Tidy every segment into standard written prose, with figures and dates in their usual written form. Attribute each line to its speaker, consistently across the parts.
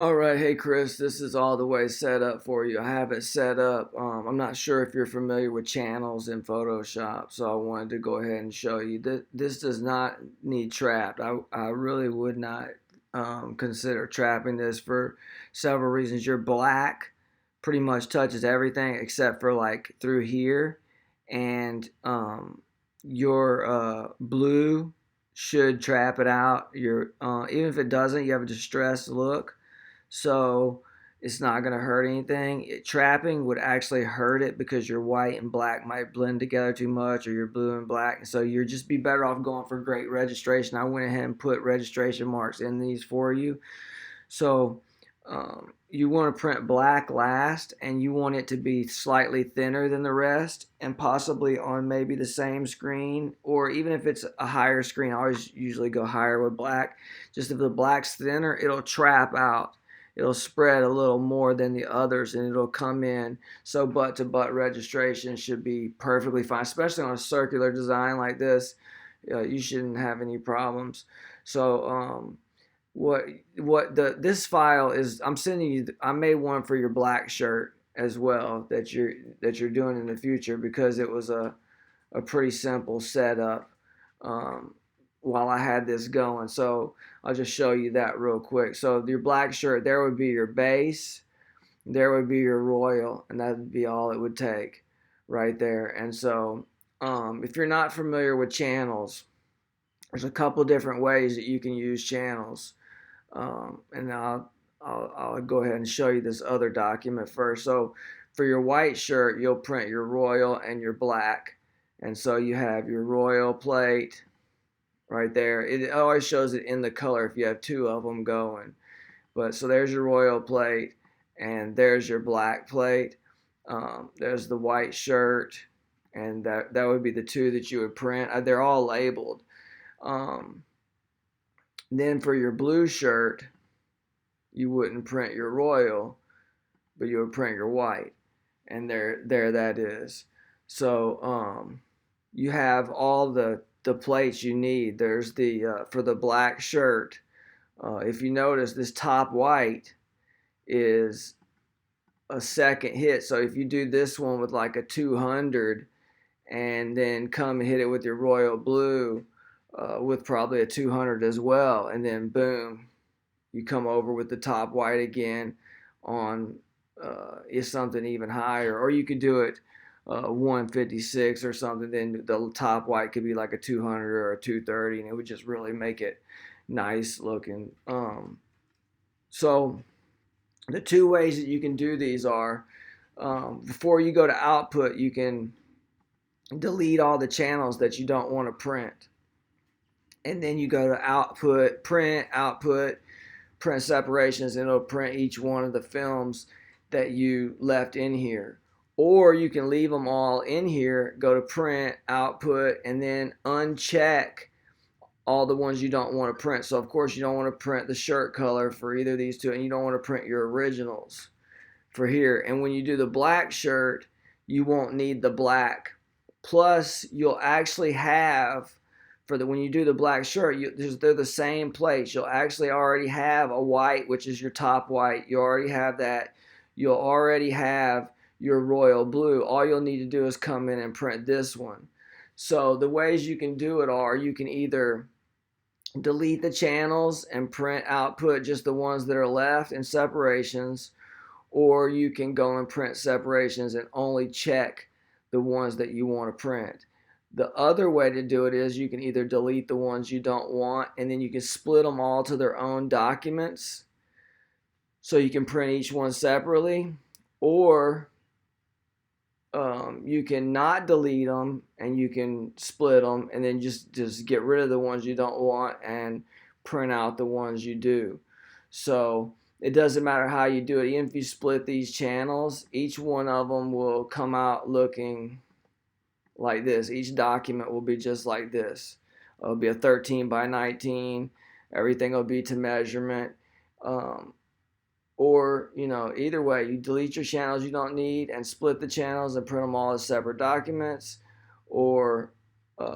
Speaker 1: All right, hey Chris, this is all the way set up for you. I have it set up. I'm not sure if you're familiar with channels in Photoshop, so I wanted to go ahead and show you. This does not need trapped. I really would not consider trapping this for several reasons. Your black pretty much touches everything except for like through here, and your blue should trap it out. Your even if it doesn't, you have a distressed look, so it's not going to hurt anything. Trapping would actually hurt it because your white and black might blend together too much, or your blue and black. So you'd just be better off going for great registration. I went ahead and put registration marks in these for you. So you want to print black last, and you want it to be slightly thinner than the rest, and possibly on maybe the same screen, or even if it's a higher screen, I always usually go higher with black. Just if the black's thinner, it'll trap out. It'll spread a little more than the others, and it'll come in. So butt to butt registration should be perfectly fine, especially on a circular design like this. You shouldn't have any problems. So what this file is, I'm sending you. I made one for your black shirt as well that you're doing in the future, because it was a pretty simple setup while I had this going. So I'll just show you that real quick. So your black shirt, there would be your base, there would be your royal, and that would be all it would take right there. And so if you're not familiar with channels, there's a couple different ways that you can use channels. And I'll go ahead and show you this other document first. So for your white shirt, you'll print your royal and your black. And so you have your royal plate right there. It always shows it in the color if you have two of them going. But so there's your royal plate, and there's your black plate. There's the white shirt, and that would be the two that you would print. They're all labeled. Um, then for your blue shirt, you wouldn't print your royal, but you would print your white, and there that is. So you have all the plates you need. There's the for the black shirt. If you notice, this top white is a second hit. So if you do this one with like a 200, and then come and hit it with your royal blue with probably a 200 as well, and then boom, you come over with the top white again on is something even higher, or you could do it 156 or something. Then the top white could be like a 200 or a 230, and it would just really make it nice looking. So the two ways that you can do these are, before you go to output, you can delete all the channels that you don't want to print, and then you go to output, print separations, and it'll print each one of the films that you left in here. Or you can leave them all in here, go to print, output, and then uncheck all the ones you don't want to print. So of course you don't want to print the shirt color for either of these two, and you don't want to print your originals for here. And when you do the black shirt, you won't need the black. Plus you'll actually have, for when you do the black shirt, they're the same place. You'll actually already have a white, which is your top white. You already have that. You'll already have your royal blue. All you'll need to do is come in and print this one. So the ways you can do it are, you can either delete the channels and print output just the ones that are left in separations, or you can go and print separations and only check the ones that you want to print. The other way to do it is you can either delete the ones you don't want, and then you can split them all to their own documents, so you can print each one separately, or you can not delete them and you can split them, and then just get rid of the ones you don't want and print out the ones you do. So it doesn't matter how you do it. Even if you split these channels, each one of them will come out looking like this. Each document will be just like this. It'll be a 13 by 19. Everything will be to measurement. Or, either way, you delete your channels you don't need and split the channels and print them all as separate documents, or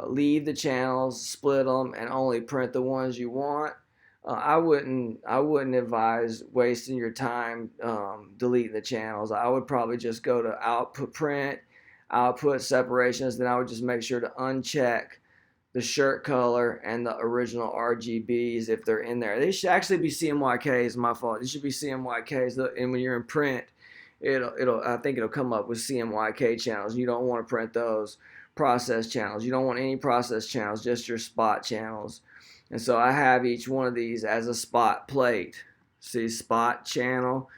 Speaker 1: leave the channels, split them, and only print the ones you want. I wouldn't advise wasting your time deleting the channels. I would probably just go to output print, output separations. Then I would just make sure to uncheck the shirt color and the original RGBs if they're in there. They should actually be CMYKs. My fault. They should be CMYKs. And when you're in print, I think it'll come up with CMYK channels. You don't want to print those process channels. You don't want any process channels, just your spot channels. And so I have each one of these as a spot plate. See, spot channel.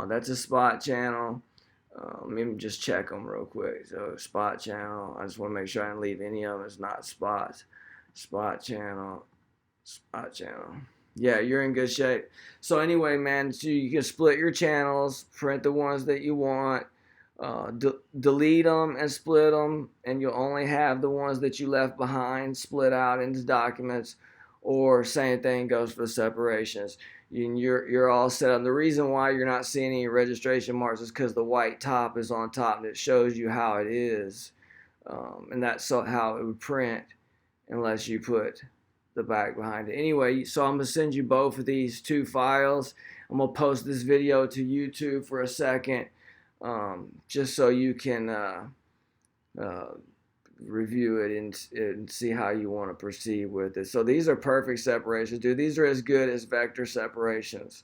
Speaker 1: That's a spot channel. Let me just check them real quick. So spot channel. I just want to make sure I didn't leave any of them as not spots. Spot channel. Spot channel. Yeah, you're in good shape. So anyway, man, so you can split your channels, print the ones that you want, delete them and split them, and you'll only have the ones that you left behind split out into documents. Or same thing goes for the separations. You're all set up. The reason why you're not seeing any registration marks is because the white top is on top and it shows you how it is, and that's how it would print unless you put the back behind it. Anyway, so I'm gonna send you both of these two files. I'm gonna post this video to YouTube for a second, just so you can uh, review it and see how you want to proceed with it. So these are perfect separations, dude. These are as good as vector separations.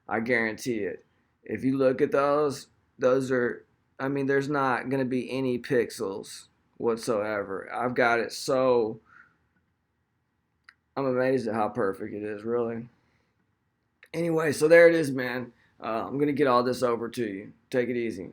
Speaker 1: I guarantee it. If you look at those are, I mean, there's not going to be any pixels whatsoever. I've got it so, I'm amazed at how perfect it is, really. Anyway, so there it is, man. I'm going to get all this over to you. Take it easy.